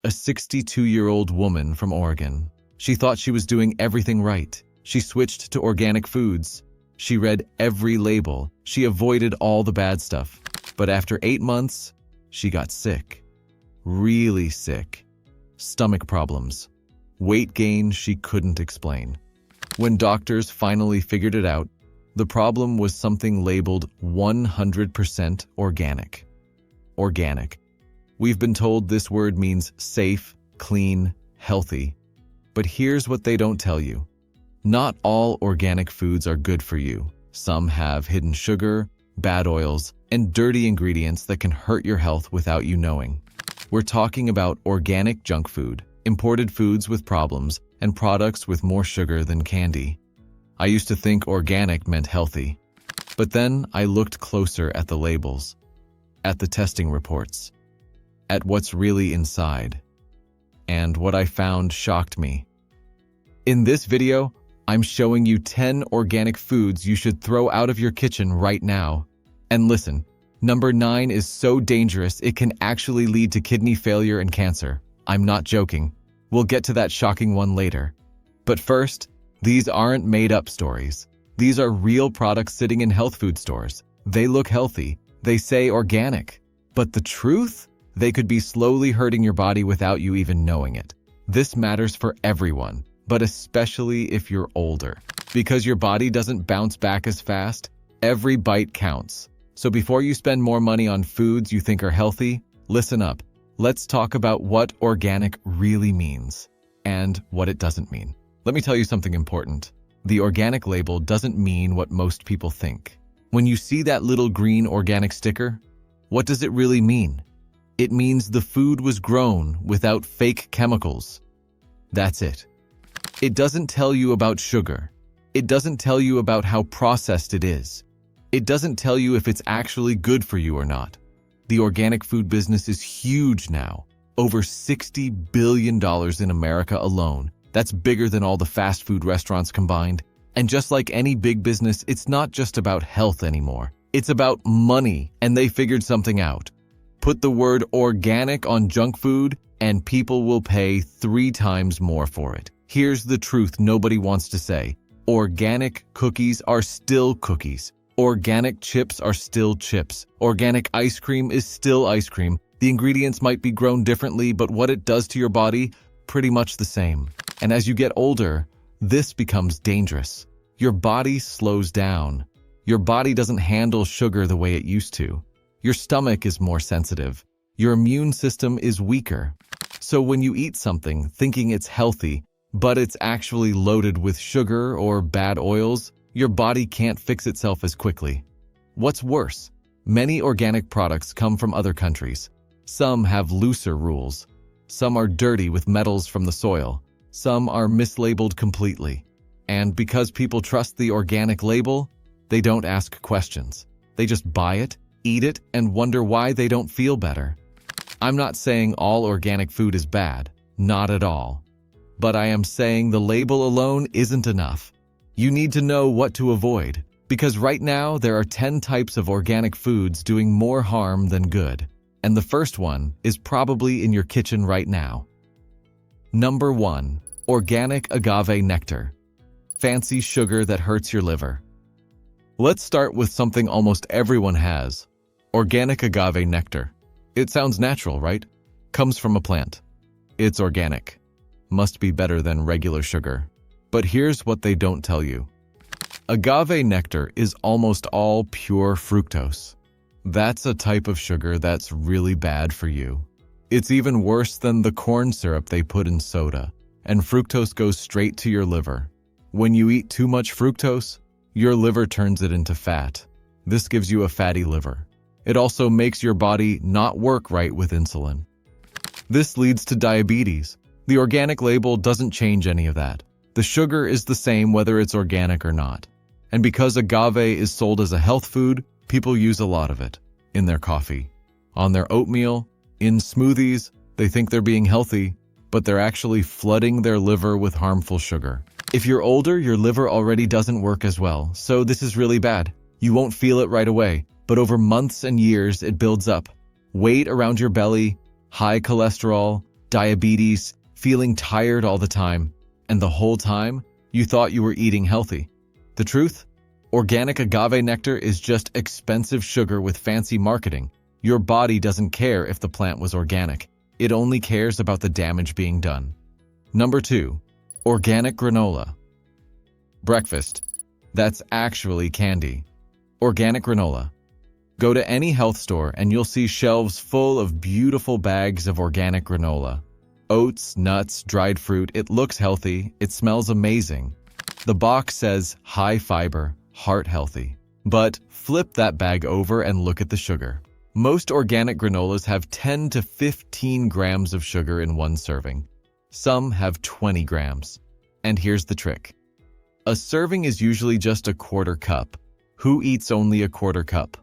A 62-year-old woman from Oregon. She thought she was doing everything right. She switched to organic foods. She read every label. She avoided all the bad stuff. But after 8 months, she got sick. Really sick. Stomach problems. Weight gain she couldn't explain. When doctors finally figured it out, the problem was something labeled 100% organic. Organic. We've been told this word means safe, clean, healthy. But here's what they don't tell you. Not all organic foods are good for you. Some have hidden sugar, bad oils, and dirty ingredients that can hurt your health without you knowing. We're talking about organic junk food, imported foods with problems, and products with more sugar than candy. I used to think organic meant healthy. But then I looked closer at the labels, at the testing reports, at what's really inside. And what I found shocked me. In this video, I'm showing you 10 organic foods you should throw out of your kitchen right now. And listen, number 9 is so dangerous it can actually lead to kidney failure and cancer. I'm not joking. We'll get to that shocking one later. But first, these aren't made-up stories. These are real products sitting in health food stores. They look healthy. They say organic. But the truth? They could be slowly hurting your body without you even knowing it. This matters for everyone, but especially if you're older. Because your body doesn't bounce back as fast, every bite counts. So before you spend more money on foods you think are healthy, listen up. Let's talk about what organic really means and what it doesn't mean. Let me tell you something important. The organic label doesn't mean what most people think. When you see that little green organic sticker, what does it really mean? It means the food was grown without fake chemicals. That's it. It doesn't tell you about sugar. It doesn't tell you about how processed it is. It doesn't tell you if it's actually good for you or not. The organic food business is huge now. Over $60 billion in America alone. That's bigger than all the fast food restaurants combined. And just like any big business, it's not just about health anymore. It's about money, and they figured something out. Put the word organic on junk food, and people will pay 3 times more for it. Here's the truth nobody wants to say. Organic cookies are still cookies. Organic chips are still chips. Organic ice cream is still ice cream. The ingredients might be grown differently, but what it does to your body, pretty much the same. And as you get older, this becomes dangerous. Your body slows down. Your body doesn't handle sugar the way it used to. Your stomach is more sensitive. Your immune system is weaker. So when you eat something thinking it's healthy, but it's actually loaded with sugar or bad oils, your body can't fix itself as quickly. What's worse, many organic products come from other countries. Some have looser rules. Some are dirty with metals from the soil. Some are mislabeled completely. And because people trust the organic label, they don't ask questions. They just buy it, eat it, and wonder why they don't feel better. I'm not saying all organic food is bad, not at all. But I am saying the label alone isn't enough. You need to know what to avoid, because right now there are 10 types of organic foods doing more harm than good. And the first one is probably in your kitchen right now. Number 1. Organic agave nectar. Fancy sugar that hurts your liver. Let's start with something almost everyone has. Organic agave nectar. It sounds natural, right? Comes from a plant. It's organic. Must be better than regular sugar. But here's what they don't tell you. Agave nectar is almost all pure fructose. That's a type of sugar that's really bad for you. It's even worse than the corn syrup they put in soda, and fructose goes straight to your liver. When you eat too much fructose, your liver turns it into fat. This gives you a fatty liver. It also makes your body not work right with insulin. This leads to diabetes. The organic label doesn't change any of that. The sugar is the same whether it's organic or not. And because agave is sold as a health food, people use a lot of it. In their coffee, on their oatmeal, in smoothies. They think they're being healthy, but they're actually flooding their liver with harmful sugar. If you're older, your liver already doesn't work as well, so this is really bad. You won't feel it right away, but over months and years it builds up. Weight around your belly, high cholesterol, diabetes, feeling tired all the time, and the whole time you thought you were eating healthy. The truth? Organic agave nectar is just expensive sugar with fancy marketing. Your body doesn't care if the plant was organic. It only cares about the damage being done. Number 2. Organic granola. Breakfast. That's actually candy. Organic granola. Go to any health store and you'll see shelves full of beautiful bags of organic granola. Oats, nuts, dried fruit. It looks healthy. It smells amazing. The box says high fiber, heart healthy. But flip that bag over and look at the sugar. Most organic granolas have 10 to 15 grams of sugar in one serving. Some have 20 grams. And here's the trick. A serving is usually just a quarter cup. Who eats only a quarter cup?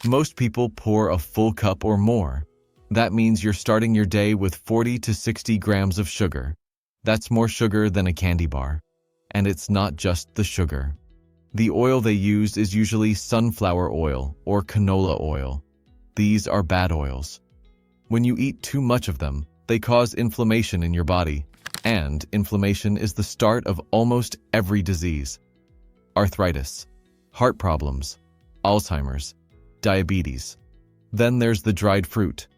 Most people pour a full cup or more. That means you're starting your day with 40 to 60 grams of sugar. That's more sugar than a candy bar. And it's not just the sugar. The oil they use is usually sunflower oil or canola oil. These are bad oils. When you eat too much of them, they cause inflammation in your body. And inflammation is the start of almost every disease. Arthritis, heart problems, Alzheimer's, diabetes. Then there's the dried fruit.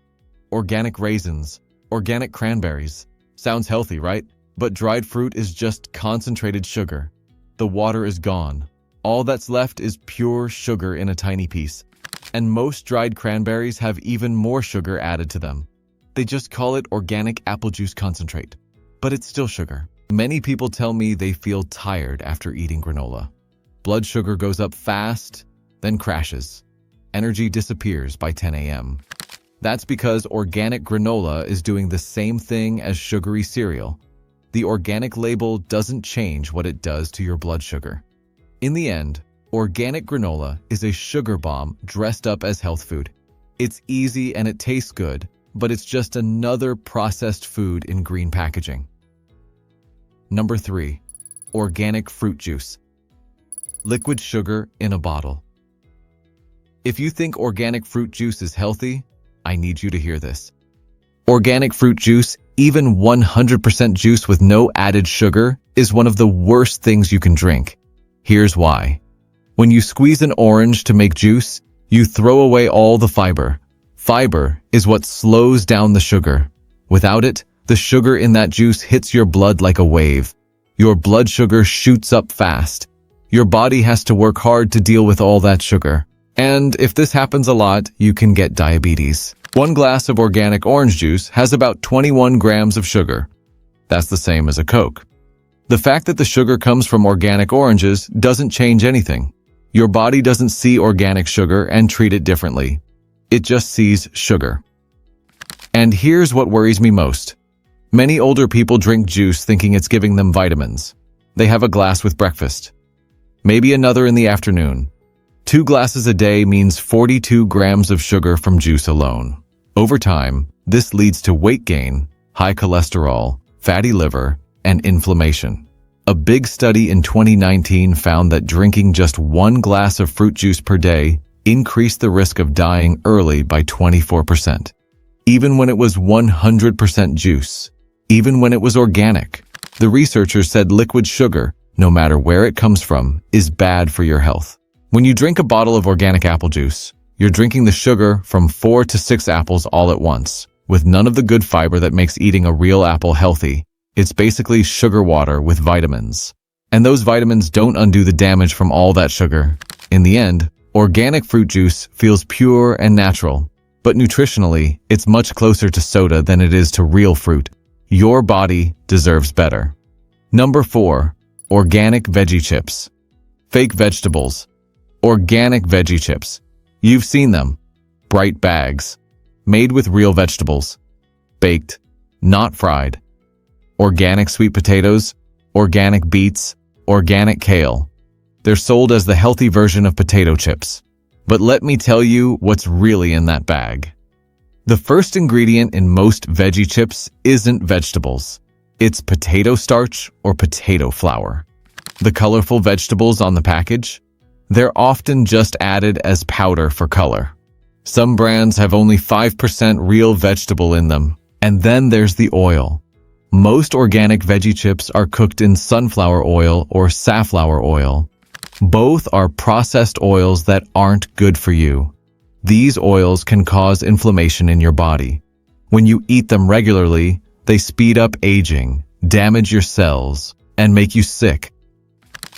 Organic raisins, organic cranberries. Sounds healthy, right? But dried fruit is just concentrated sugar. The water is gone. All that's left is pure sugar in a tiny piece. And most dried cranberries have even more sugar added to them. They just call it organic apple juice concentrate. But it's still sugar. Many people tell me they feel tired after eating granola. Blood sugar goes up fast, then crashes. Energy disappears by 10 a.m. That's because organic granola is doing the same thing as sugary cereal. The organic label doesn't change what it does to your blood sugar. In the end, organic granola is a sugar bomb dressed up as health food. It's easy and it tastes good, but it's just another processed food in green packaging. Number 3. Organic fruit juice. Liquid sugar in a bottle. If you think organic fruit juice is healthy, I need you to hear this. Organic fruit juice, even 100% juice with no added sugar, is one of the worst things you can drink. Here's why. When you squeeze an orange to make juice, you throw away all the fiber. Fiber is what slows down the sugar. Without it, the sugar in that juice hits your blood like a wave. Your blood sugar shoots up fast. Your body has to work hard to deal with all that sugar. And if this happens a lot, you can get diabetes. 1 glass of organic orange juice has about 21 grams of sugar. That's the same as a Coke. The fact that the sugar comes from organic oranges doesn't change anything. Your body doesn't see organic sugar and treat it differently. It just sees sugar. And here's what worries me most. Many older people drink juice thinking it's giving them vitamins. They have a glass with breakfast. Maybe another in the afternoon. 2 glasses a day means 42 grams of sugar from juice alone. Over time, this leads to weight gain, high cholesterol, fatty liver, and inflammation. A big study in 2019 found that drinking just 1 glass of fruit juice per day increased the risk of dying early by 24%. Even when it was 100% juice. Even when it was organic. The researchers said liquid sugar, no matter where it comes from, is bad for your health. When you drink a bottle of organic apple juice, you're drinking the sugar from 4 to 6 apples all at once, with none of the good fiber that makes eating a real apple healthy. It's basically sugar water with vitamins. And those vitamins don't undo the damage from all that sugar. In the end, organic fruit juice feels pure and natural, but nutritionally, it's much closer to soda than it is to real fruit. Your body deserves better. Number 4. Organic Veggie Chips. Fake vegetables. Organic Veggie Chips. You've seen them. Bright bags. Made with real vegetables. Baked, not fried. Organic sweet potatoes. Organic beets. Organic kale. They're sold as the healthy version of potato chips. But let me tell you what's really in that bag. The first ingredient in most veggie chips isn't vegetables. It's potato starch or potato flour. The colorful vegetables on the package? They're often just added as powder for color. Some brands have only 5% real vegetable in them, And then there's the oil. Most organic veggie chips are cooked in sunflower oil or safflower oil. Both are processed oils that aren't good for you. These oils can cause inflammation in your body. When you eat them regularly, they speed up aging, damage your cells, and make you sick.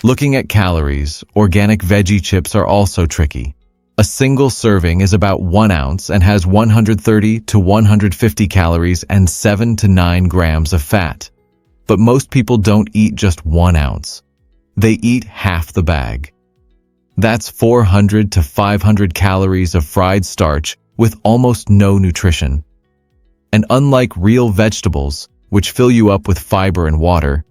Looking at calories, organic veggie chips are also tricky. A single serving is about 1 ounce and has 130 to 150 calories and 7 to 9 grams of fat. But most people don't eat just 1 ounce. They eat half the bag. That's 400 to 500 calories of fried starch with almost no nutrition. And unlike real vegetables, which fill you up with fiber and water,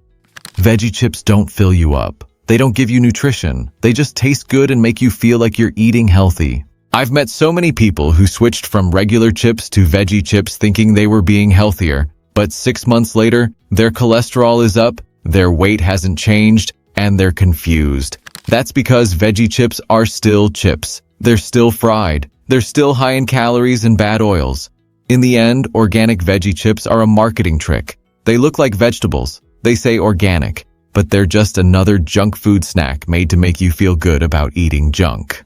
veggie chips don't fill you up. They don't give you nutrition. They just taste good and make you feel like you're eating healthy. I've met so many people who switched from regular chips to veggie chips thinking they were being healthier, but 6 months later, their cholesterol is up, their weight hasn't changed, and they're confused. That's because veggie chips are still chips. They're still fried. They're still high in calories and bad oils. In the end, organic veggie chips are a marketing trick. They look like vegetables. They say organic, but they're just another junk food snack made to make you feel good about eating junk.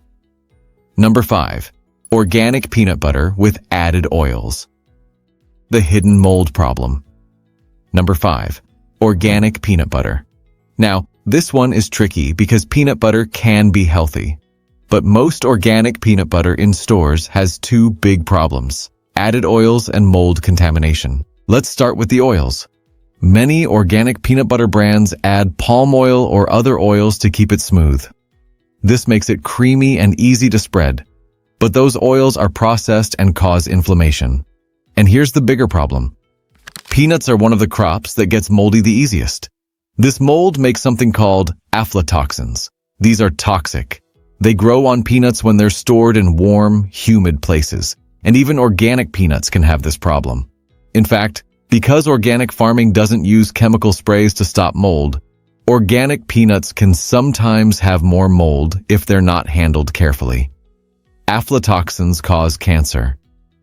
Number 5. Organic peanut butter with added oils. The hidden mold problem. Number 5. Organic peanut butter. Now, this one is tricky because peanut butter can be healthy. But most organic peanut butter in stores has 2 big problems: added oils and mold contamination. Let's start with the oils. Many organic peanut butter brands add palm oil or other oils to keep it smooth. This makes it creamy and easy to spread. But those oils are processed and cause inflammation. And here's the bigger problem. Peanuts are one of the crops that gets moldy the easiest. This mold makes something called aflatoxins. These are toxic. They grow on peanuts when they're stored in warm, humid places. And even organic peanuts can have this problem. In fact, because organic farming doesn't use chemical sprays to stop mold, organic peanuts can sometimes have more mold if they're not handled carefully. Aflatoxins cause cancer.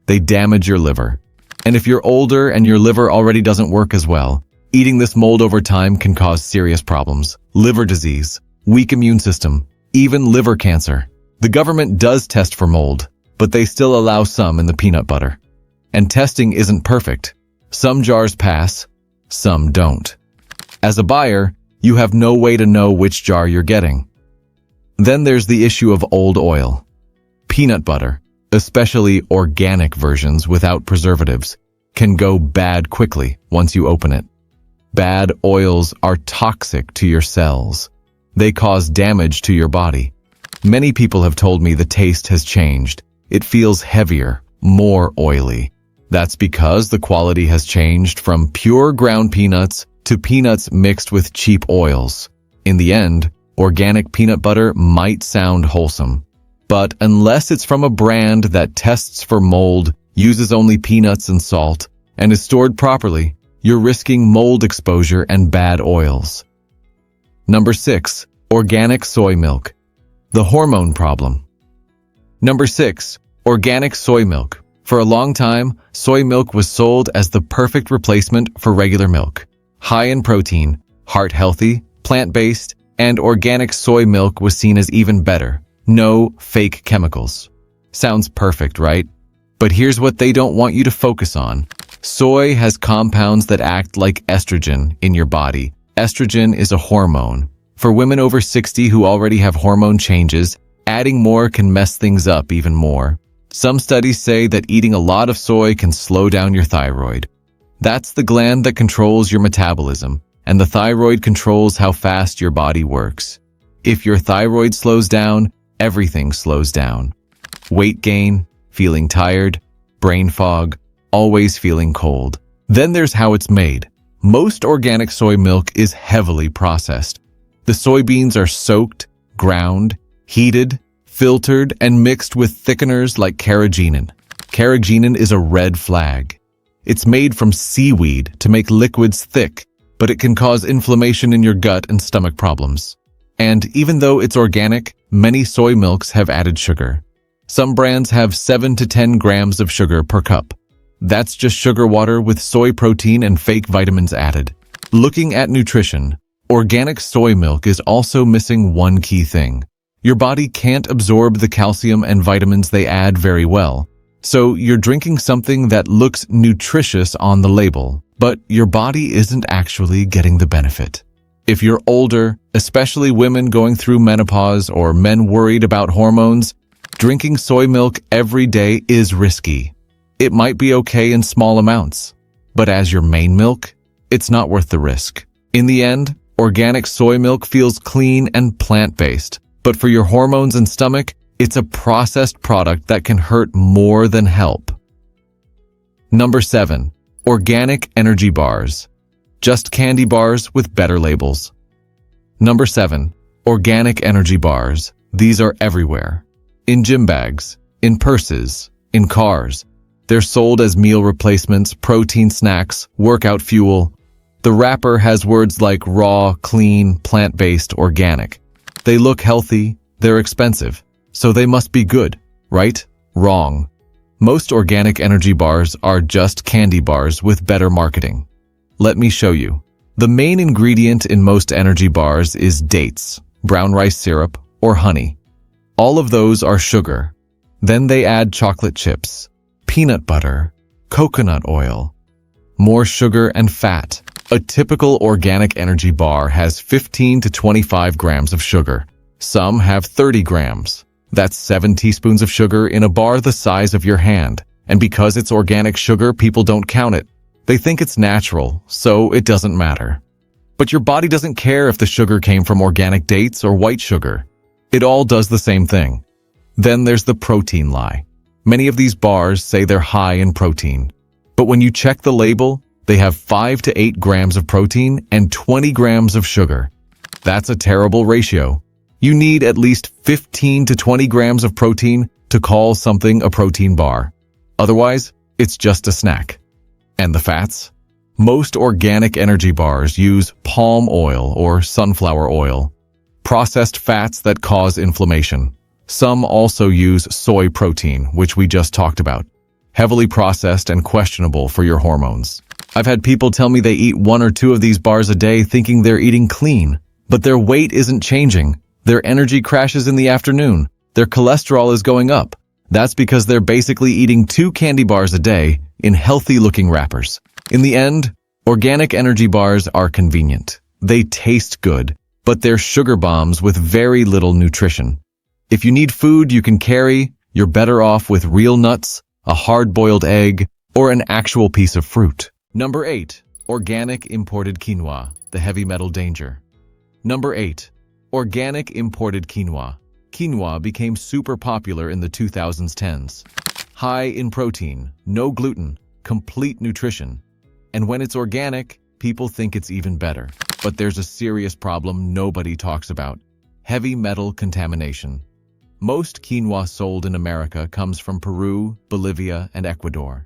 They damage your liver. And if you're older and your liver already doesn't work as well, eating this mold over time can cause serious problems: liver disease, weak immune system, even liver cancer. The government does test for mold, but they still allow some in the peanut butter. And testing isn't perfect. Some jars pass, some don't. As a buyer, you have no way to know which jar you're getting. Then there's the issue of old oil. Peanut butter, especially organic versions without preservatives, can go bad quickly once you open it. Bad oils are toxic to your cells. They cause damage to your body. Many people have told me the taste has changed. It feels heavier, more oily. That's because the quality has changed from pure ground peanuts to peanuts mixed with cheap oils. In the end, organic peanut butter might sound wholesome. But unless it's from a brand that tests for mold, uses only peanuts and salt, and is stored properly, you're risking mold exposure and bad oils. Number 6. Organic soy milk. The hormone problem. Number 6. Organic soy milk. For a long time, soy milk was sold as the perfect replacement for regular milk. High in protein, heart-healthy, plant-based, and organic soy milk was seen as even better. No fake chemicals. Sounds perfect, right? But here's what they don't want you to focus on. Soy has compounds that act like estrogen in your body. Estrogen is a hormone. For women over 60 who already have hormone changes, adding more can mess things up even more. Some studies say that eating a lot of soy can slow down your thyroid. That's the gland that controls your metabolism, and the thyroid controls how fast your body works. If your thyroid slows down, everything slows down. Weight gain, feeling tired, brain fog, always feeling cold. Then there's how it's made. Most organic soy milk is heavily processed. The soybeans are soaked, ground, heated, filtered, and mixed with thickeners like carrageenan. Carrageenan is a red flag. It's made from seaweed to make liquids thick, but it can cause inflammation in your gut and stomach problems. And even though it's organic, many soy milks have added sugar. Some brands have 7 to 10 grams of sugar per cup. That's just sugar water with soy protein and fake vitamins added. Looking at nutrition, organic soy milk is also missing one key thing. Your body can't absorb the calcium and vitamins they add very well. So you're drinking something that looks nutritious on the label, but your body isn't actually getting the benefit. If you're older, especially women going through menopause or men worried about hormones, drinking soy milk every day is risky. It might be okay in small amounts, but as your main milk, it's not worth the risk. In the end, organic soy milk feels clean and plant-based, but for your hormones and stomach, it's a processed product that can hurt more than help. Number 7. Organic energy bars. Just candy bars with better labels. Number 7. Organic energy bars. These are everywhere. In gym bags, in purses, in cars. They're sold as meal replacements, protein snacks, workout fuel. The wrapper has words like raw, clean, plant-based, organic. They look healthy, they're expensive, so they must be good, right? Wrong. Most organic energy bars are just candy bars with better marketing. Let me show you. The main ingredient in most energy bars is dates, brown rice syrup, or honey. All of those are sugar. Then they add chocolate chips, peanut butter, coconut oil, more sugar and fat. A typical organic energy bar has 15 to 25 grams of sugar. Some have 30 grams. That's 7 teaspoons of sugar in a bar the size of your hand. And because it's organic sugar, people don't count it. They think it's natural, so it doesn't matter. But your body doesn't care if the sugar came from organic dates or white sugar. It all does the same thing. Then there's the protein lie. Many of these bars say they're high in protein. But when you check the label, they have 5 to 8 grams of protein and 20 grams of sugar. That's a terrible ratio. You need at least 15 to 20 grams of protein to call something a protein bar. Otherwise, it's just a snack. And the fats? Most organic energy bars use palm oil or sunflower oil, processed fats that cause inflammation. Some also use soy protein, which we just talked about, heavily processed and questionable for your hormones. I've had people tell me they eat 1 or 2 of these bars a day thinking they're eating clean, but their weight isn't changing. Their energy crashes in the afternoon. Their cholesterol is going up. That's because they're basically eating 2 candy bars a day in healthy-looking wrappers. In the end, organic energy bars are convenient. They taste good, but they're sugar bombs with very little nutrition. If you need food you can carry, you're better off with real nuts, a hard-boiled egg, or an actual piece of fruit. Number 8. Organic Imported Quinoa, the heavy metal danger. Number 8. Organic Imported Quinoa. Quinoa became super popular in the 2010s. High in protein, no gluten, complete nutrition. And when it's organic, people think it's even better. But there's a serious problem nobody talks about: heavy metal contamination. Most quinoa sold in America comes from Peru, Bolivia, and Ecuador.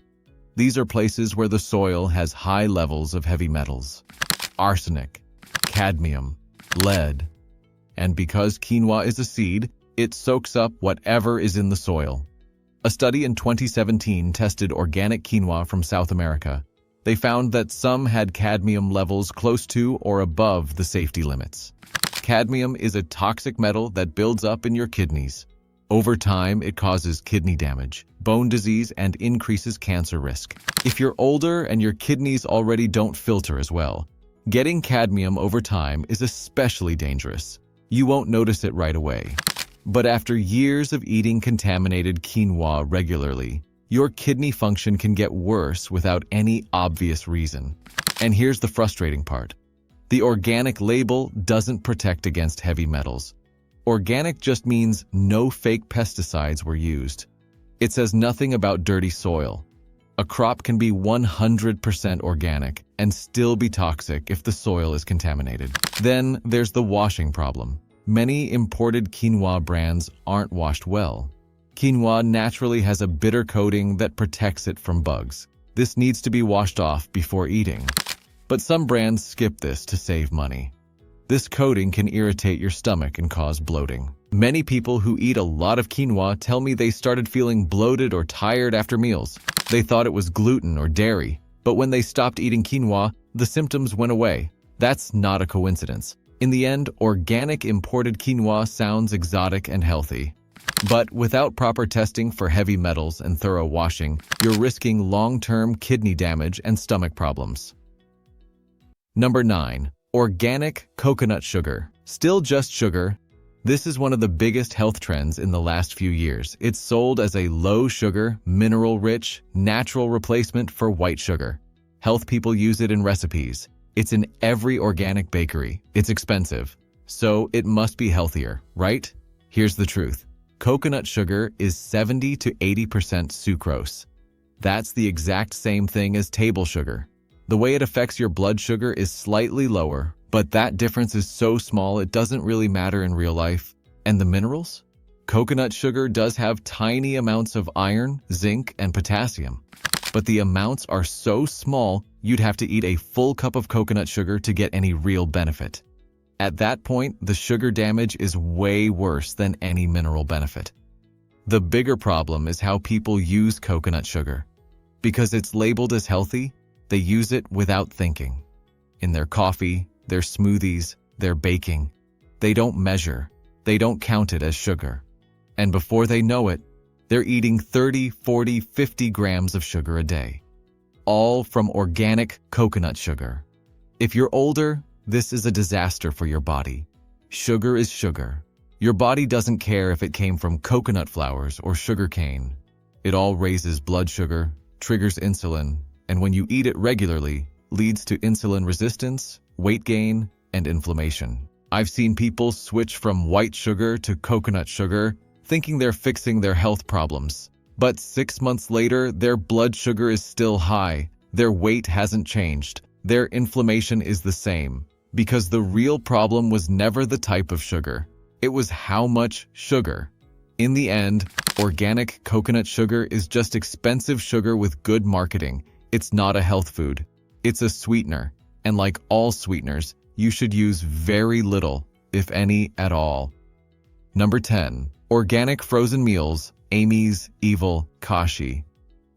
These are places where the soil has high levels of heavy metals: arsenic, cadmium, lead. And because quinoa is a seed, it soaks up whatever is in the soil. A study in 2017 tested organic quinoa from South America. They found that some had cadmium levels close to or above the safety limits. Cadmium is a toxic metal that builds up in your kidneys. Over time, it causes kidney damage, bone disease, and increases cancer risk. If you're older and your kidneys already don't filter as well, getting cadmium over time is especially dangerous. You won't notice it right away. But after years of eating contaminated quinoa regularly, your kidney function can get worse without any obvious reason. And here's the frustrating part. The organic label doesn't protect against heavy metals. Organic just means no fake pesticides were used. It says nothing about dirty soil. A crop can be 100% organic and still be toxic if the soil is contaminated. Then there's the washing problem. Many imported quinoa brands aren't washed well. Quinoa naturally has a bitter coating that protects it from bugs. This needs to be washed off before eating. But some brands skip this to save money. This coating can irritate your stomach and cause bloating. Many people who eat a lot of quinoa tell me they started feeling bloated or tired after meals. They thought it was gluten or dairy, but when they stopped eating quinoa, the symptoms went away. That's not a coincidence. In the end, organic imported quinoa sounds exotic and healthy. But without proper testing for heavy metals and thorough washing, you're risking long-term kidney damage and stomach problems. Number 9. Organic coconut sugar. Still just sugar. This is one of the biggest health trends in the last few years. It's sold as a low-sugar, mineral-rich, natural replacement for white sugar. Health people use it in recipes. It's in every organic bakery. It's expensive, so it must be healthier, right? Here's the truth. Coconut sugar is 70 to 80% sucrose. That's the exact same thing as table sugar. The way it affects your blood sugar is slightly lower, but that difference is so small it doesn't really matter in real life. And the minerals? Coconut sugar does have tiny amounts of iron, zinc, and potassium. But the amounts are so small, you'd have to eat a full cup of coconut sugar to get any real benefit. At that point, the sugar damage is way worse than any mineral benefit. The bigger problem is how people use coconut sugar. Because it's labeled as healthy, they use it without thinking. In their coffee, their smoothies, their baking. They don't measure. They don't count it as sugar. And before they know it, they're eating 30, 40, 50 grams of sugar a day. All from organic coconut sugar. If you're older, this is a disaster for your body. Sugar is sugar. Your body doesn't care if it came from coconut flowers or sugar cane. It all raises blood sugar, triggers insulin, and when you eat it regularly, leads to insulin resistance, weight gain, and inflammation. I've seen people switch from white sugar to coconut sugar, thinking they're fixing their health problems. But 6 months later, their blood sugar is still high, their weight hasn't changed, their inflammation is the same. Because the real problem was never the type of sugar. It was how much sugar. In the end, organic coconut sugar is just expensive sugar with good marketing. It's not a health food. It's a sweetener. And like all sweeteners, you should use very little, if any at all. Number 10. Organic frozen meals, Amy's, Evil, Kashi.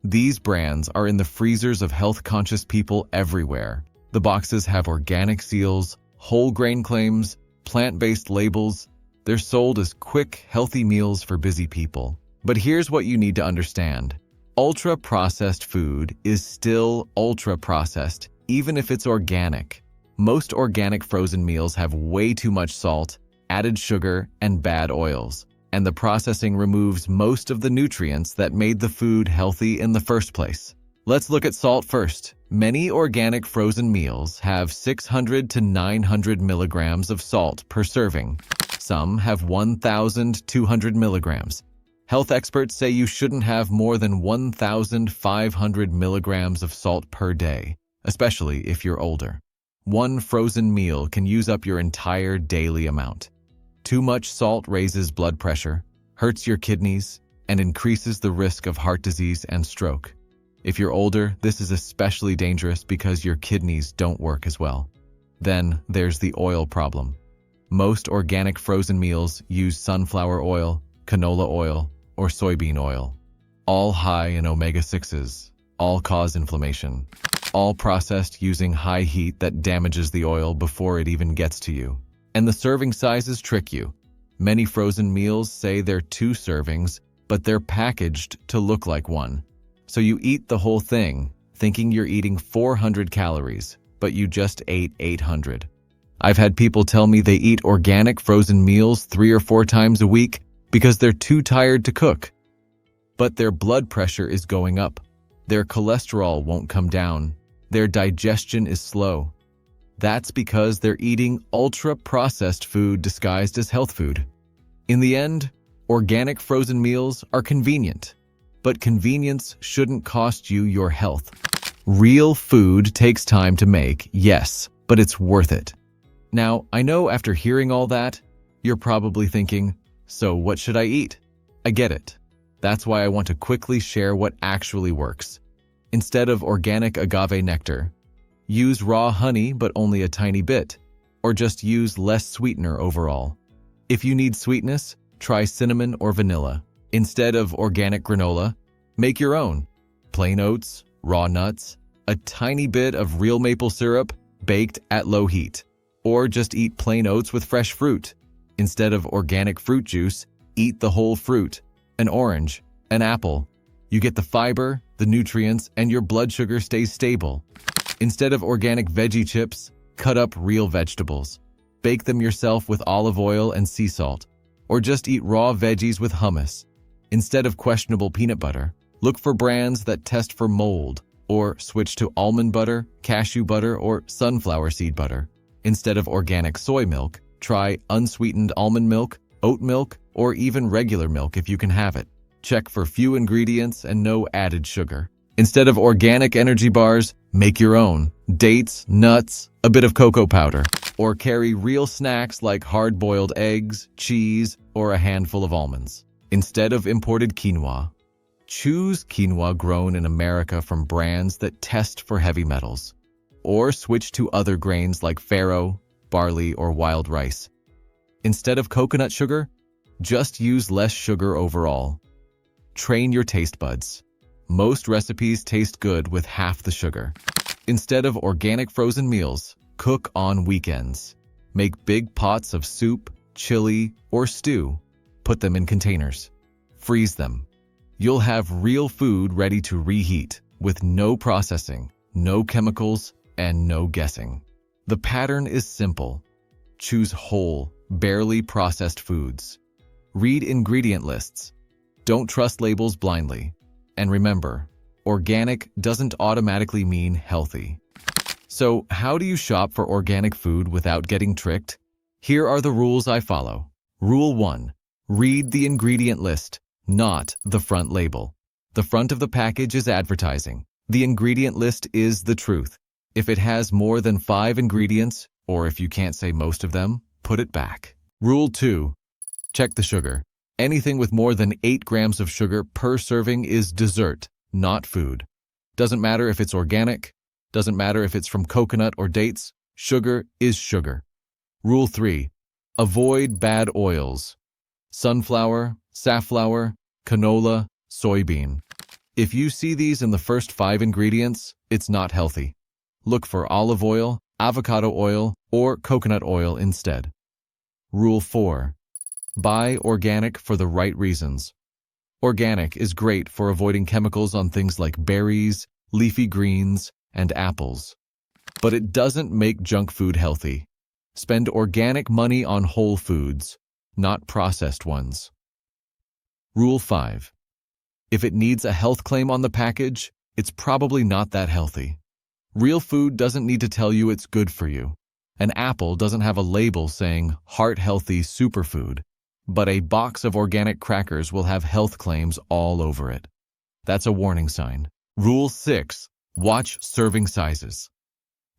These brands are in the freezers of health-conscious people everywhere. The boxes have organic seals, whole grain claims, plant-based labels. They're sold as quick, healthy meals for busy people. But here's what you need to understand. Ultra-processed food is still ultra-processed, even if it's organic. Most organic frozen meals have way too much salt, added sugar, and bad oils. And the processing removes most of the nutrients that made the food healthy in the first place. Let's look at salt first. Many organic frozen meals have 600 to 900 milligrams of salt per serving. Some have 1,200 milligrams. Health experts say you shouldn't have more than 1,500 milligrams of salt per day, especially if you're older. One frozen meal can use up your entire daily amount. Too much salt raises blood pressure, hurts your kidneys, and increases the risk of heart disease and stroke. If you're older, this is especially dangerous because your kidneys don't work as well. Then there's the oil problem. Most organic frozen meals use sunflower oil, canola oil, or soybean oil. All high in omega-6s, all cause inflammation. All processed using high heat that damages the oil before it even gets to you. And the serving sizes trick you. Many frozen meals say they're 2 servings, but they're packaged to look like 1. So you eat the whole thing, thinking you're eating 400 calories, but you just ate 800. I've had people tell me they eat organic frozen meals 3 or 4 times a week because they're too tired to cook. But their blood pressure is going up. Their cholesterol won't come down. Their digestion is slow. That's because they're eating ultra-processed food disguised as health food. In the end, organic frozen meals are convenient. But convenience shouldn't cost you your health. Real food takes time to make, yes, but it's worth it. Now, I know after hearing all that, you're probably thinking, so what should I eat? I get it. That's why I want to quickly share what actually works. Instead of organic agave nectar, use raw honey but only a tiny bit, or just use less sweetener overall. If you need sweetness, try cinnamon or vanilla. Instead of organic granola, make your own. Plain oats, raw nuts, a tiny bit of real maple syrup baked at low heat. Or just eat plain oats with fresh fruit. Instead of organic fruit juice, eat the whole fruit, an orange, an apple. You get the fiber, the nutrients, and your blood sugar stays stable. Instead of organic veggie chips, cut up real vegetables. Bake them yourself with olive oil and sea salt. Or just eat raw veggies with hummus. Instead of questionable peanut butter, look for brands that test for mold, or switch to almond butter, cashew butter, or sunflower seed butter. Instead of organic soy milk, try unsweetened almond milk, oat milk, or even regular milk if you can have it. Check for few ingredients and no added sugar. Instead of organic energy bars, make your own. Dates, nuts, a bit of cocoa powder. Or carry real snacks like hard-boiled eggs, cheese, or a handful of almonds. Instead of imported quinoa, choose quinoa grown in America from brands that test for heavy metals. Or switch to other grains like farro, barley, or wild rice. Instead of coconut sugar, just use less sugar overall. Train your taste buds. Most recipes taste good with half the sugar. Instead of organic frozen meals, cook on weekends. Make big pots of soup, chili, or stew. Put them in containers. Freeze them. You'll have real food ready to reheat with no processing, no chemicals, and no guessing. The pattern is simple. Choose whole, barely processed foods. Read ingredient lists. Don't trust labels blindly. And remember, organic doesn't automatically mean healthy. So, how do you shop for organic food without getting tricked? Here are the rules I follow. Rule 1. Read the ingredient list, not the front label. The front of the package is advertising. The ingredient list is the truth. If it has more than 5 ingredients, or if you can't say most of them, put it back. Rule 2. Check the sugar. Anything with more than 8 grams of sugar per serving is dessert, not food. Doesn't matter if it's organic, doesn't matter if it's from coconut or dates, sugar is sugar. Rule 3. Avoid bad oils. Sunflower, safflower, canola, soybean. If you see these in the first 5 ingredients, it's not healthy. Look for olive oil, avocado oil, or coconut oil instead. Rule 4. Buy organic for the right reasons. Organic is great for avoiding chemicals on things like berries, leafy greens, and apples. But it doesn't make junk food healthy. Spend organic money on whole foods, not processed ones. Rule 5. If it needs a health claim on the package, it's probably not that healthy. Real food doesn't need to tell you it's good for you. An apple doesn't have a label saying heart-healthy superfood, but a box of organic crackers will have health claims all over it. That's a warning sign. Rule 6. Watch serving sizes.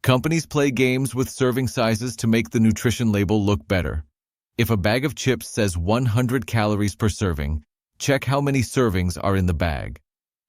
Companies play games with serving sizes to make the nutrition label look better. If a bag of chips says 100 calories per serving, check how many servings are in the bag.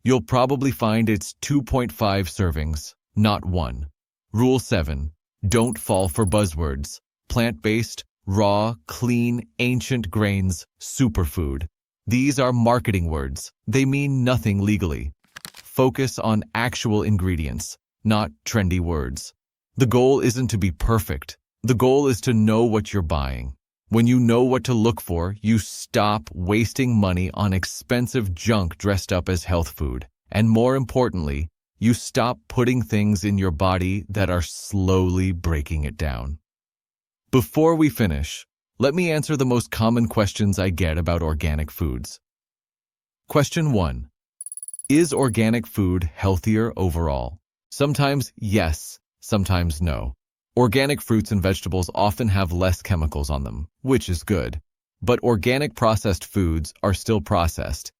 You'll probably find it's 2.5 servings, not 1. Rule 7. Don't fall for buzzwords. Plant-based, raw, clean, ancient grains, superfood. These are marketing words. They mean nothing legally. Focus on actual ingredients, not trendy words. The goal isn't to be perfect. The goal is to know what you're buying. When you know what to look for, you stop wasting money on expensive junk dressed up as health food. And more importantly, you stop putting things in your body that are slowly breaking it down. Before we finish, let me answer the most common questions I get about organic foods. Question 1. Is organic food healthier overall? Sometimes yes, sometimes no. Organic fruits and vegetables often have less chemicals on them, which is good. But organic processed foods are still processed.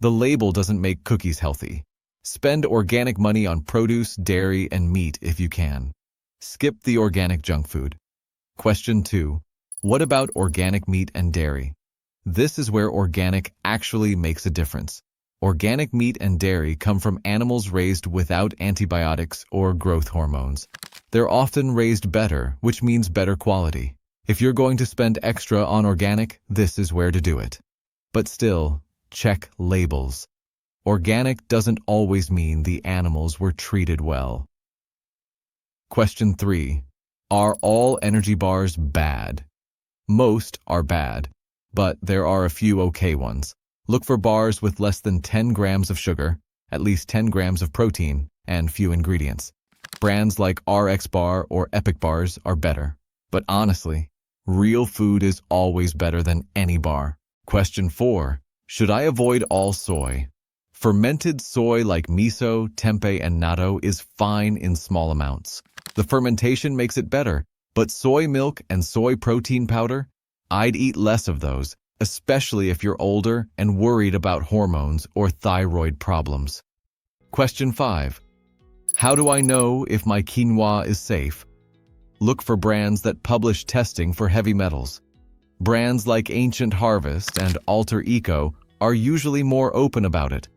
The label doesn't make cookies healthy. Spend organic money on produce, dairy, and meat if you can. Skip the organic junk food. Question 2. What about organic meat and dairy? This is where organic actually makes a difference. Organic meat and dairy come from animals raised without antibiotics or growth hormones. They're often raised better, which means better quality. If you're going to spend extra on organic, this is where to do it. But still, check labels. Organic doesn't always mean the animals were treated well. Question 3. Are all energy bars bad? Most are bad, but there are a few okay ones. Look for bars with less than 10 grams of sugar, at least 10 grams of protein, and few ingredients. Brands like RX Bar or Epic Bars are better. But honestly, real food is always better than any bar. Question 4. Should I avoid all soy? Fermented soy like miso, tempeh, and natto is fine in small amounts. The fermentation makes it better, but soy milk and soy protein powder, I'd eat less of those, especially if you're older and worried about hormones or thyroid problems. Question 5. How do I know if my quinoa is safe? Look for brands that publish testing for heavy metals. Brands like Ancient Harvest and Alter Eco are usually more open about it.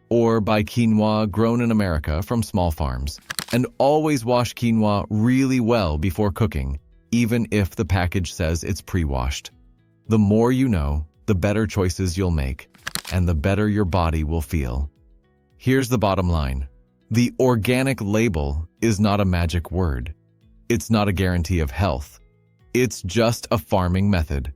Or buy quinoa grown in America from small farms. And always wash quinoa really well before cooking, even if the package says it's pre-washed. The more you know, the better choices you'll make, and the better your body will feel. Here's the bottom line. The organic label is not a magic word. It's not a guarantee of health. It's just a farming method.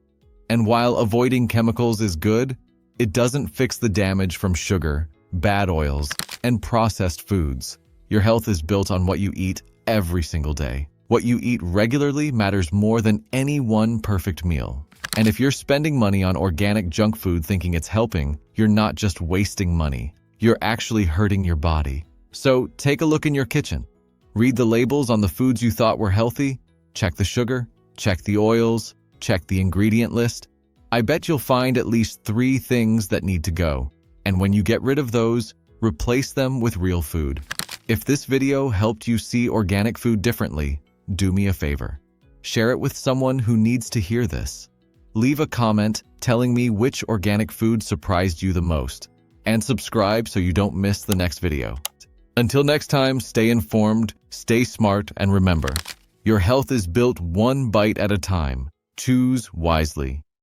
And while avoiding chemicals is good, it doesn't fix the damage from sugar, bad oils, and processed foods. Your health is built on what you eat every single day. What you eat regularly matters more than any one perfect meal. And if you're spending money on organic junk food thinking it's helping, you're not just wasting money. You're actually hurting your body. So take a look in your kitchen. Read the labels on the foods you thought were healthy. Check the sugar, check the oils, check the ingredient list. I bet you'll find at least 3 things that need to go. And when you get rid of those, replace them with real food. If this video helped you see organic food differently, do me a favor. Share it with someone who needs to hear this. Leave a comment telling me which organic food surprised you the most. And subscribe so you don't miss the next video. Until next time, stay informed, stay smart, and remember, your health is built one bite at a time. Choose wisely.